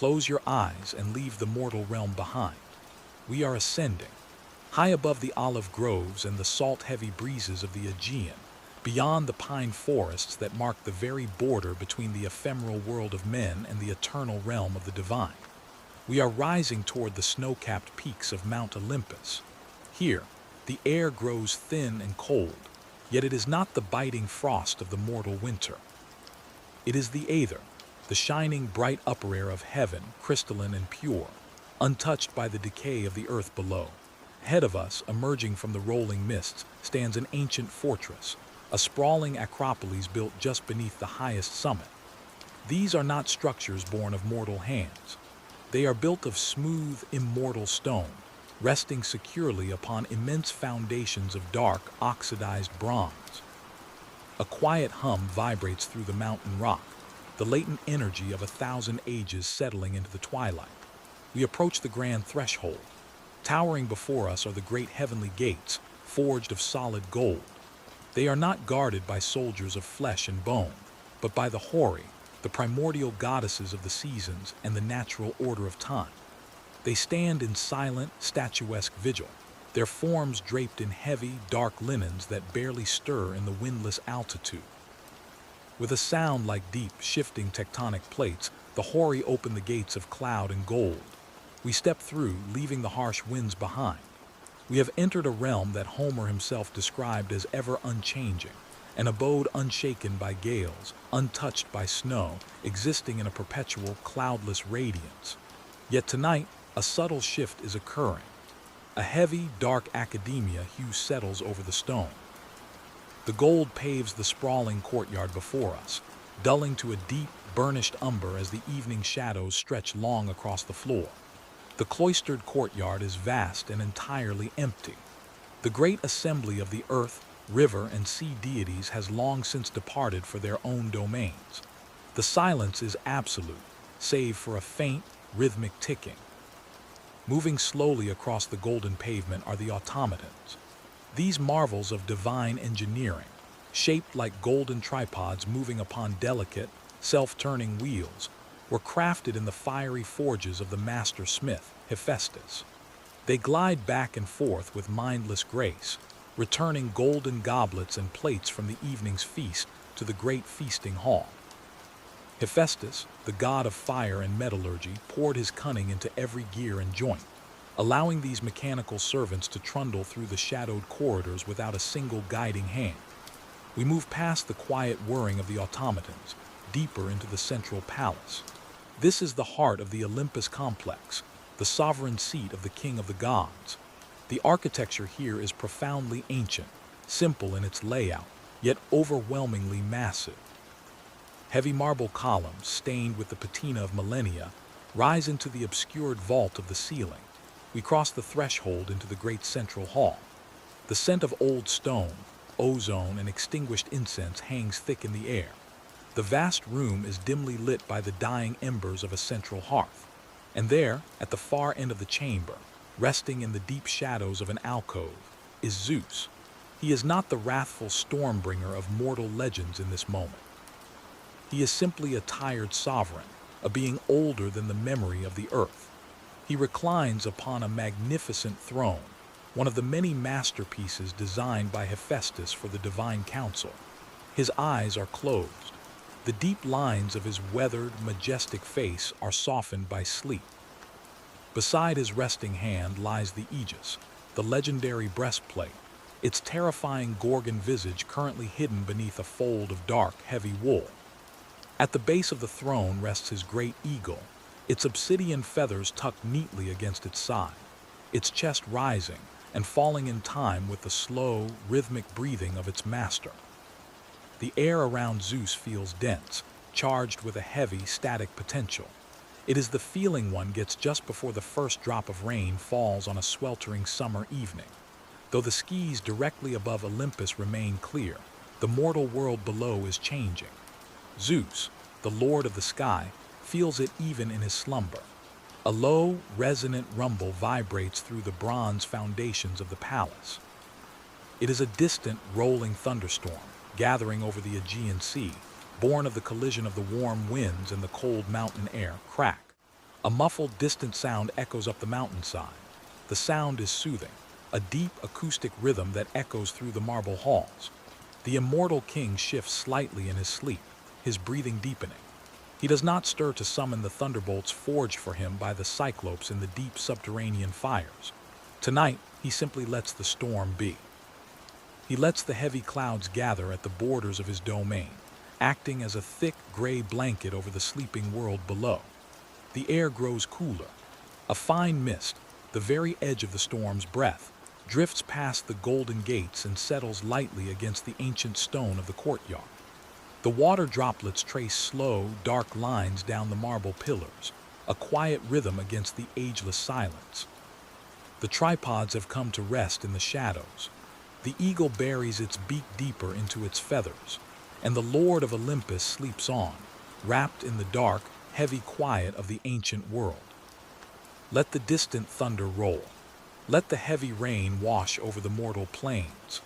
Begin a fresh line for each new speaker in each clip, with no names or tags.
Close your eyes and leave the mortal realm behind. We are ascending, high above the olive groves and the salt-heavy breezes of the Aegean, beyond the pine forests that mark the very border between the ephemeral world of men and the eternal realm of the divine. We are rising toward the snow-capped peaks of Mount Olympus. Here, the air grows thin and cold, yet it is not the biting frost of the mortal winter. It is the aether, the shining bright upper air of heaven, crystalline and pure, untouched by the decay of the earth below. Ahead of us, emerging from the rolling mists, stands an ancient fortress, a sprawling acropolis built just beneath the highest summit. These are not structures born of mortal hands. They are built of smooth, immortal stone, resting securely upon immense foundations of dark, oxidized bronze. A quiet hum vibrates through the mountain rock, the latent energy of 1,000 ages settling into the twilight. We approach the grand threshold. Towering before us are the great heavenly gates, forged of solid gold. They are not guarded by soldiers of flesh and bone, but by the Houri, the primordial goddesses of the seasons and the natural order of time. They stand in silent, statuesque vigil, their forms draped in heavy, dark linens that barely stir in the windless altitude. With a sound like deep, shifting tectonic plates, the Houri open the gates of cloud and gold. We step through, leaving the harsh winds behind. We have entered a realm that Homer himself described as ever unchanging, an abode unshaken by gales, untouched by snow, existing in a perpetual, cloudless radiance. Yet tonight, a subtle shift is occurring. A heavy, dark academia hue settles over the stone. The gold paves the sprawling courtyard before us, dulling to a deep, burnished umber as the evening shadows stretch long across the floor. The cloistered courtyard is vast and entirely empty. The great assembly of the earth, river, and sea deities has long since departed for their own domains. The silence is absolute, save for a faint, rhythmic ticking. Moving slowly across the golden pavement are the automatons. These marvels of divine engineering, shaped like golden tripods moving upon delicate, self-turning wheels, were crafted in the fiery forges of the master smith, Hephaestus. They glide back and forth with mindless grace, returning golden goblets and plates from the evening's feast to the great feasting hall. Hephaestus, the god of fire and metallurgy, poured his cunning into every gear and joint, allowing these mechanical servants to trundle through the shadowed corridors without a single guiding hand. We move past the quiet whirring of the automatons, deeper into the central palace. This is the heart of the Olympus complex, the sovereign seat of the king of the gods. The architecture here is profoundly ancient, simple in its layout, yet overwhelmingly massive. Heavy marble columns, stained with the patina of millennia, rise into the obscured vault of the ceiling. We cross the threshold into the great central hall. The scent of old stone, ozone, and extinguished incense hangs thick in the air. The vast room is dimly lit by the dying embers of a central hearth. And there, at the far end of the chamber, resting in the deep shadows of an alcove, is Zeus. He is not the wrathful stormbringer of mortal legends in this moment. He is simply a tired sovereign, a being older than the memory of the earth. He reclines upon a magnificent throne, one of the many masterpieces designed by Hephaestus for the divine council. His eyes are closed. The deep lines of his weathered, majestic face are softened by sleep. Beside his resting hand lies the aegis, the legendary breastplate, its terrifying Gorgon visage currently hidden beneath a fold of dark, heavy wool. At the base of the throne rests his great eagle, its obsidian feathers tucked neatly against its side, its chest rising and falling in time with the slow, rhythmic breathing of its master. The air around Zeus feels dense, charged with a heavy, static potential. It is the feeling one gets just before the first drop of rain falls on a sweltering summer evening. Though the skies directly above Olympus remain clear, the mortal world below is changing. Zeus, the lord of the sky, feels it even in his slumber. A low, resonant rumble vibrates through the bronze foundations of the palace. It is a distant, rolling thunderstorm, gathering over the Aegean Sea, born of the collision of the warm winds and the cold mountain air. Crack! A muffled, distant sound echoes up the mountainside. The sound is soothing, a deep acoustic rhythm that echoes through the marble halls. The immortal king shifts slightly in his sleep, his breathing deepening. He does not stir to summon the thunderbolts forged for him by the cyclopes in the deep subterranean fires. Tonight, he simply lets the storm be. He lets the heavy clouds gather at the borders of his domain, acting as a thick gray blanket over the sleeping world below. The air grows cooler. A fine mist, the very edge of the storm's breath, drifts past the golden gates and settles lightly against the ancient stone of the courtyard. The water droplets trace slow, dark lines down the marble pillars, a quiet rhythm against the ageless silence. The tripods have come to rest in the shadows. The eagle buries its beak deeper into its feathers, and the Lord of Olympus sleeps on, wrapped in the dark, heavy quiet of the ancient world. Let the distant thunder roll. Let the heavy rain wash over the mortal plains.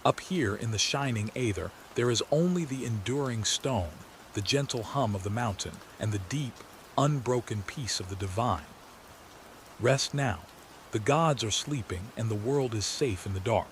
Up here in the shining aether, there is only the enduring stone, the gentle hum of the mountain, and the deep, unbroken peace of the divine. Rest now. The gods are sleeping, and the world is safe in the dark.